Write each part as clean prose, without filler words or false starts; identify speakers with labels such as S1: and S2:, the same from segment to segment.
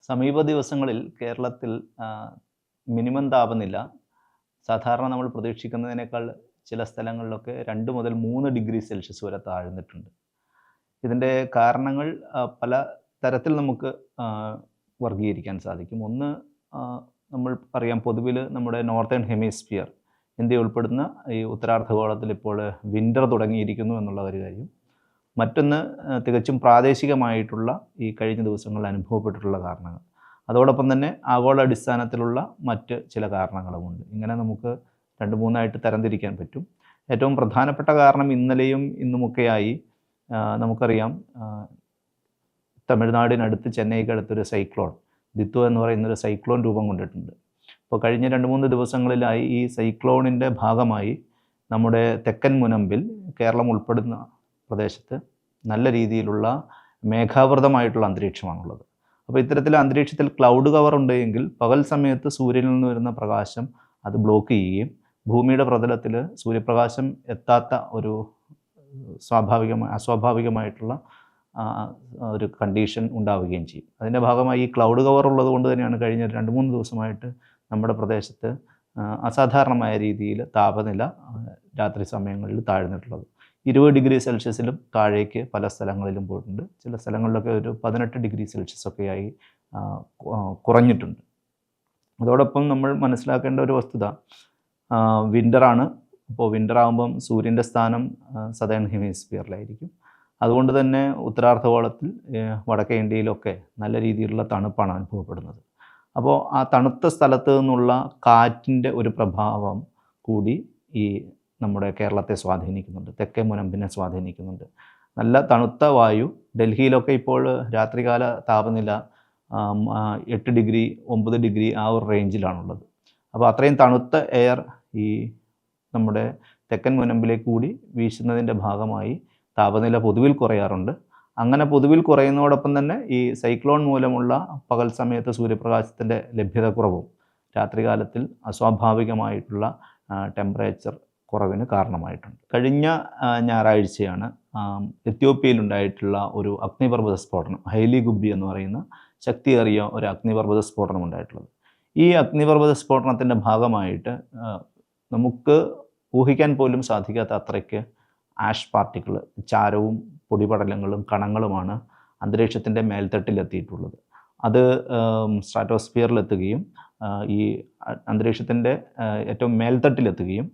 S1: സമീപ ദിവസങ്ങളിൽ കേരളത്തിൽ മിനിമം താപനില സാധാരണ നമ്മൾ പ്രതീക്ഷിക്കുന്നതിനേക്കാൾ ചില സ്ഥലങ്ങളിലൊക്കെ 2 മുതൽ 3 ഡിഗ്രി സെൽഷ്യസ് വരെ താഴ്ന്നിട്ടുണ്ട്. ഇതിൻ്റെ കാരണങ്ങൾ പല തരത്തിൽ നമുക്ക് വർഗീകരിക്കാൻ സാധിക്കും. ഒന്ന്, നമ്മൾ അറിയാം, പൊതുവിൽ നമ്മുടെ നോർത്തേൺ ഹെമിസ്ഫിയർ, ഇന്ത്യ ഉൾപ്പെടുന്ന ഈ ഉത്തരാർദ്ധഗോളത്തിൽ ഇപ്പോൾ വിൻ്റർ തുടങ്ങിയിരിക്കുന്നു എന്നുള്ള ഒരു കാര്യം. മറ്റൊന്ന്, തികച്ചും പ്രാദേശികമായിട്ടുള്ള ഈ കഴിഞ്ഞ ദിവസങ്ങളിൽ അനുഭവപ്പെട്ടിട്ടുള്ള കാരണങ്ങൾ. അതോടൊപ്പം തന്നെ ആഗോളാടിസ്ഥാനത്തിലുള്ള മറ്റ് ചില കാരണങ്ങളുമുണ്ട്. ഇങ്ങനെ നമുക്ക് 2-3 തരംതിരിക്കാൻ പറ്റും. ഏറ്റവും പ്രധാനപ്പെട്ട കാരണം ഇന്നലെയും ഇന്നുമൊക്കെയായി നമുക്കറിയാം, തമിഴ്നാടിനടുത്ത് ചെന്നൈക്കടുത്തൊരു സൈക്ലോൺ ദിത്വ എന്ന് പറയുന്നൊരു സൈക്ലോൺ രൂപം കൊണ്ടിട്ടുണ്ട്. അപ്പോൾ കഴിഞ്ഞ 2-3 ദിവസങ്ങളിലായി ഈ സൈക്ലോണിൻ്റെ ഭാഗമായി നമ്മുടെ തെക്കൻ മുനമ്പിൽ, കേരളം ഉൾപ്പെടുന്ന പ്രദേശത്ത് നല്ല രീതിയിലുള്ള മേഘാവൃതമായിട്ടുള്ള അന്തരീക്ഷമാണുള്ളത്. അപ്പോൾ ഇത്തരത്തിൽ അന്തരീക്ഷത്തിൽ ക്ലൗഡ് കവർ ഉണ്ട് പകൽ സമയത്ത് സൂര്യനിൽ നിന്ന് വരുന്ന പ്രകാശം അത് ബ്ലോക്ക് ചെയ്യുകയും ഭൂമിയുടെ പ്രതലത്തിൽ സൂര്യപ്രകാശം എത്താത്ത ഒരു അസ്വാഭാവികമായിട്ടുള്ള ഒരു കണ്ടീഷൻ ഉണ്ടാവുകയും ചെയ്യും. അതിൻ്റെ ഭാഗമായി ഈ ക്ലൗഡ് കവർ ഉള്ളത് കൊണ്ട് തന്നെയാണ് കഴിഞ്ഞ 2-3 ദിവസമായിട്ട് നമ്മുടെ പ്രദേശത്ത് അസാധാരണമായ രീതിയിൽ താപനില രാത്രി സമയങ്ങളിൽ താഴ്ന്നിട്ടുള്ളത്. 20 ഡിഗ്രി സെൽഷ്യസിലും താഴേക്ക് പല സ്ഥലങ്ങളിലും പോയിട്ടുണ്ട്. ചില സ്ഥലങ്ങളിലൊക്കെ ഒരു 18 ഡിഗ്രി സെൽഷ്യസൊക്കെയായി കുറഞ്ഞിട്ടുണ്ട്. അതോടൊപ്പം നമ്മൾ മനസ്സിലാക്കേണ്ട ഒരു വസ്തുത, വിൻ്ററാണ്. അപ്പോൾ വിൻ്റർ ആകുമ്പം സൂര്യൻ്റെ സ്ഥാനം സദേൺ ഹെമിസ്ഫിയറിലായിരിക്കും. അതുകൊണ്ട് തന്നെ ഉത്തരാർദ്ധഗോളത്തിൽ, വടക്കേ ഇന്ത്യയിലൊക്കെ നല്ല രീതിയിലുള്ള തണുപ്പാണ് അനുഭവപ്പെടുന്നത്. അപ്പോൾ ആ തണുത്ത സ്ഥലത്ത് നിന്നുള്ള കാറ്റിൻ്റെ ഒരു പ്രഭാവം കൂടി ഈ നമ്മുടെ കേരളത്തെ സ്വാധീനിക്കുന്നുണ്ട്, തെക്കേ മുനമ്പിനെ സ്വാധീനിക്കുന്നുണ്ട്. നല്ല തണുത്ത വായു, ഡൽഹിയിലൊക്കെ ഇപ്പോൾ രാത്രികാല താപനില 8 ഡിഗ്രി 9 ഡിഗ്രി ആ ഒരു റേഞ്ചിലാണുള്ളത്. അപ്പോൾ അത്രയും തണുത്ത എയർ ഈ നമ്മുടെ തെക്കൻ മുനമ്പിലേക്ക് കൂടി വീശുന്നതിൻ്റെ ഭാഗമായി താപനില പൊതുവിൽ കുറയാറുണ്ട്. അങ്ങനെ പൊതുവിൽ കുറയുന്നതോടൊപ്പം തന്നെ ഈ സൈക്ലോൺ മൂലമുള്ള പകൽ സമയത്ത് സൂര്യപ്രകാശത്തിൻ്റെ ലഭ്യതക്കുറവും രാത്രികാലത്തിൽ അസ്വാഭാവികമായിട്ടുള്ള ടെമ്പറേച്ചർ കുറവിന് കാരണമായിട്ടുണ്ട്. കഴിഞ്ഞ ഞായറാഴ്ചയാണ് എത്യോപ്യയിലുണ്ടായിട്ടുള്ള ഒരു അഗ്നിപർവ്വത സ്ഫോടനം, ഹൈലി ഗുബ്ബി എന്ന് പറയുന്ന ശക്തിയേറിയ ഒരു അഗ്നിപർവ്വത സ്ഫോടനം ഉണ്ടായിട്ടുള്ളത്. ഈ അഗ്നിപർവ്വത സ്ഫോടനത്തിൻ്റെ ഭാഗമായിട്ട് നമുക്ക് ഊഹിക്കാൻ പോലും സാധിക്കാത്ത അത്രയ്ക്ക് ആഷ് പാർട്ടിക്കിൾ, ചാരവും പൊടിപടലങ്ങളും കണങ്ങളുമാണ് അന്തരീക്ഷത്തിൻ്റെ മേൽത്തട്ടിലെത്തിയിട്ടുള്ളത്. അത് സ്ട്രാറ്റോസ്ഫിയറിലെത്തുകയും ഈ അന്തരീക്ഷത്തിൻ്റെ ഏറ്റവും മേൽത്തട്ടിലെത്തുകയും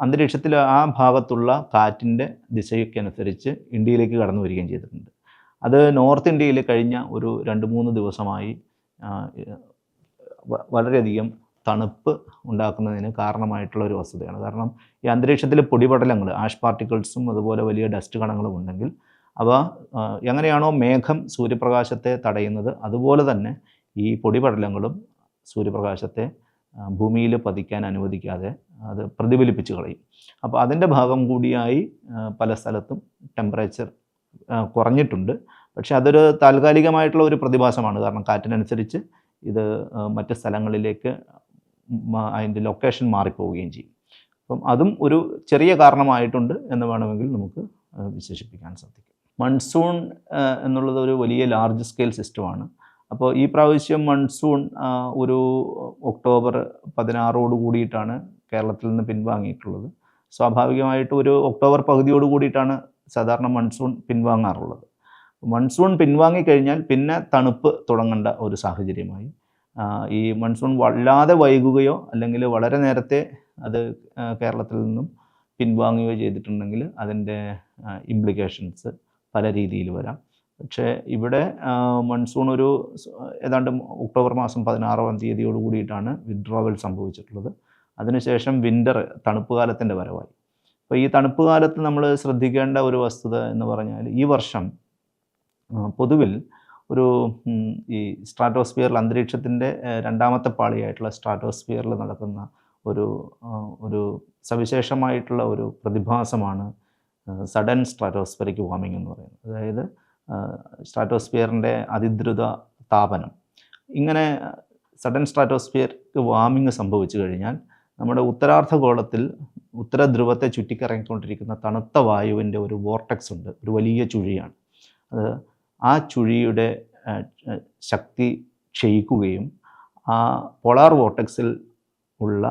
S1: അന്തരീക്ഷത്തിൽ ആ ഭാഗത്തുള്ള കാറ്റിൻ്റെ ദിശയ്ക്കനുസരിച്ച് ഇന്ത്യയിലേക്ക് കടന്നു വരികയും ചെയ്തിട്ടുണ്ട്. അത് നോർത്ത് ഇന്ത്യയിൽ കഴിഞ്ഞ ഒരു 2-3 ദിവസമായി വളരെയധികം തണുപ്പ് ഉണ്ടാക്കുന്നതിന് കാരണമായിട്ടുള്ള ഒരു വസ്തുതയാണ്. കാരണം ഈ അന്തരീക്ഷത്തിൽ പൊടിപടലങ്ങൾ, ആഷ് പാർട്ടിക്കിൾസും അതുപോലെ വലിയ ഡസ്റ്റ് കണങ്ങളും ഉണ്ടെങ്കിൽ അവ എങ്ങനെയാണോ മേഘം സൂര്യപ്രകാശത്തെ തടയുന്നത്, അതുപോലെ തന്നെ ഈ പൊടിപടലങ്ങളും സൂര്യപ്രകാശത്തെ ഭൂമിയിൽ പതിക്കാൻ അനുവദിക്കാതെ അത് പ്രതിഫലിപ്പിച്ച് കളയും. അപ്പോൾ അതിൻ്റെ ഭാഗം കൂടിയായി പല സ്ഥലത്തും ടെമ്പറേച്ചർ കുറഞ്ഞിട്ടുണ്ട്. പക്ഷേ അതൊരു താൽക്കാലികമായിട്ടുള്ള ഒരു പ്രതിഭാസമാണ്. കാരണം കാറ്റിനനുസരിച്ച് ഇത് മറ്റ് സ്ഥലങ്ങളിലേക്ക് അതിൻ്റെ ലൊക്കേഷൻ മാറിപ്പോവുകയും ചെയ്യും. അപ്പം അതും ഒരു ചെറിയ കാരണമായിട്ടുണ്ട് എന്ന് വേണമെങ്കിൽ നമുക്ക് വിശേഷിപ്പിക്കാൻ സാധിക്കും. മൺസൂൺ എന്നുള്ളത് ഒരു വലിയ ലാർജ് സ്കെയിൽ സിസ്റ്റമാണ്. അപ്പോൾ ഈ പ്രാവശ്യം മൺസൂൺ ഒരു ഒക്ടോബർ 16 കൂടിയിട്ടാണ് കേരളത്തിൽ നിന്ന് പിൻവാങ്ങിയിട്ടുള്ളത്. സ്വാഭാവികമായിട്ടും ഒരു ഒക്ടോബർ പകുതിയോട് കൂടിയിട്ടാണ് സാധാരണ മൺസൂൺ പിൻവാങ്ങാറുള്ളത്. മൺസൂൺ പിൻവാങ്ങിക്കഴിഞ്ഞാൽ പിന്നെ തണുപ്പ് തുടങ്ങേണ്ട ഒരു സാഹചര്യമായി. ഈ മൺസൂൺ വല്ലാതെ വൈകുകയോ അല്ലെങ്കിൽ വളരെ നേരത്തെ അത് കേരളത്തിൽ നിന്നും പിൻവാങ്ങുകയോ ചെയ്തിട്ടുണ്ടെങ്കിൽ അതിൻ്റെ ഇംപ്ലിക്കേഷൻസ് പല രീതിയിൽ വരാം. പക്ഷേ ഇവിടെ മൺസൂൺ ഒരു ഏതാണ്ട് ഒക്ടോബർ മാസം 16 തീയതിയോട് കൂടിയിട്ടാണ് വിഡ്രോവൽ സംഭവിച്ചിട്ടുള്ളത്. അതിനുശേഷം വിൻ്റർ, തണുപ്പ് കാലത്തിൻ്റെ വരവായി. അപ്പോൾ ഈ തണുപ്പ് കാലത്ത് നമ്മൾ ശ്രദ്ധിക്കേണ്ട ഒരു വസ്തുത എന്ന് പറഞ്ഞാൽ, ഈ വർഷം പൊതുവിൽ ഒരു ഈ സ്ട്രാറ്റോസ്ഫിയറിൽ, അന്തരീക്ഷത്തിൻ്റെ രണ്ടാമത്തെ പാളിയായിട്ടുള്ള സ്ട്രാറ്റോസ്ഫിയറിൽ നടക്കുന്ന ഒരു സവിശേഷമായിട്ടുള്ള ഒരു പ്രതിഭാസമാണ് സഡൻ സ്ട്രാറ്റോസ്ഫെറിക് വാർമിംഗ് എന്ന് പറയുന്നത്. അതായത് സ്ട്രാറ്റോസ്ഫിയറിൻ്റെ അതിദ്രുത താപനം. ഇങ്ങനെ സഡൻ സ്ട്രാറ്റോസ്ഫിയറിക് വാർമിംഗ് സംഭവിച്ചു കഴിഞ്ഞാൽ നമ്മുടെ ഉത്തരാർദ്ധഗോളത്തിൽ ഉത്തരധ്രുവത്തെ ചുറ്റിക്കറങ്ങിക്കൊണ്ടിരിക്കുന്ന തണുത്ത വായുവിൻ്റെ ഒരു വോർട്ടെക്സ് ഉണ്ട്, ഒരു വലിയ ചുഴിയാണ് അത്. ആ ചുഴിയുടെ ശക്തി ക്ഷയിക്കുകയും ആ പോളാർ വോർട്ടെക്സിൽ ഉള്ള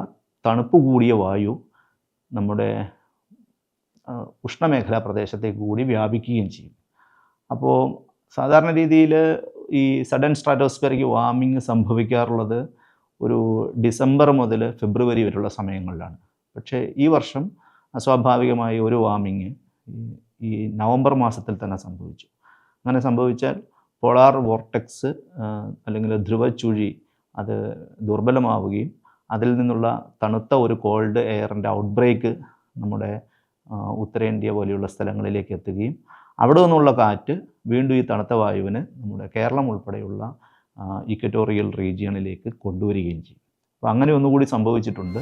S1: തണുപ്പ് കൂടിയ വായു നമ്മുടെ ഉഷ്ണമേഖലാ പ്രദേശത്തേക്ക് കൂടി വ്യാപിക്കുകയും ചെയ്യും. അപ്പോൾ സാധാരണ രീതിയിൽ ഈ സഡൻ സ്ട്രാറ്റോസ്ഫിയറിക് വാർമിങ് സംഭവിക്കാറുള്ളത് ഒരു ഡിസംബർ മുതൽ ഫെബ്രുവരി വരെയുള്ള സമയങ്ങളിലാണ്. പക്ഷേ ഈ വർഷം അസ്വാഭാവികമായി ഒരു വാർമിങ് ഈ നവംബർ മാസത്തിൽ തന്നെ സംഭവിച്ചു. അങ്ങനെ സംഭവിച്ചാൽ പോളാർ വോർട്ടെക്സ് അല്ലെങ്കിൽ ധ്രുവച്ചുഴി അത് ദുർബലമാവുകയും അതിൽ നിന്നുള്ള തണുത്ത ഒരു കോൾഡ് എയറിൻ്റെ ഔട്ട്ബ്രേക്ക് നമ്മുടെ ഉത്തരേന്ത്യ പോലെയുള്ള സ്ഥലങ്ങളിലേക്ക് എത്തുകയും അവിടെ നിന്നുള്ള കാറ്റ് വീണ്ടും ഈ തണുത്ത വായുവിന് നമ്മുടെ കേരളം ഉൾപ്പെടെയുള്ള ഇക്വറ്റോറിയൽ റീജിയണിലേക്ക് കൊണ്ടുവരികയും ചെയ്യും. അപ്പോൾ അങ്ങനെ ഒന്നുകൂടി സംഭവിച്ചിട്ടുണ്ട്.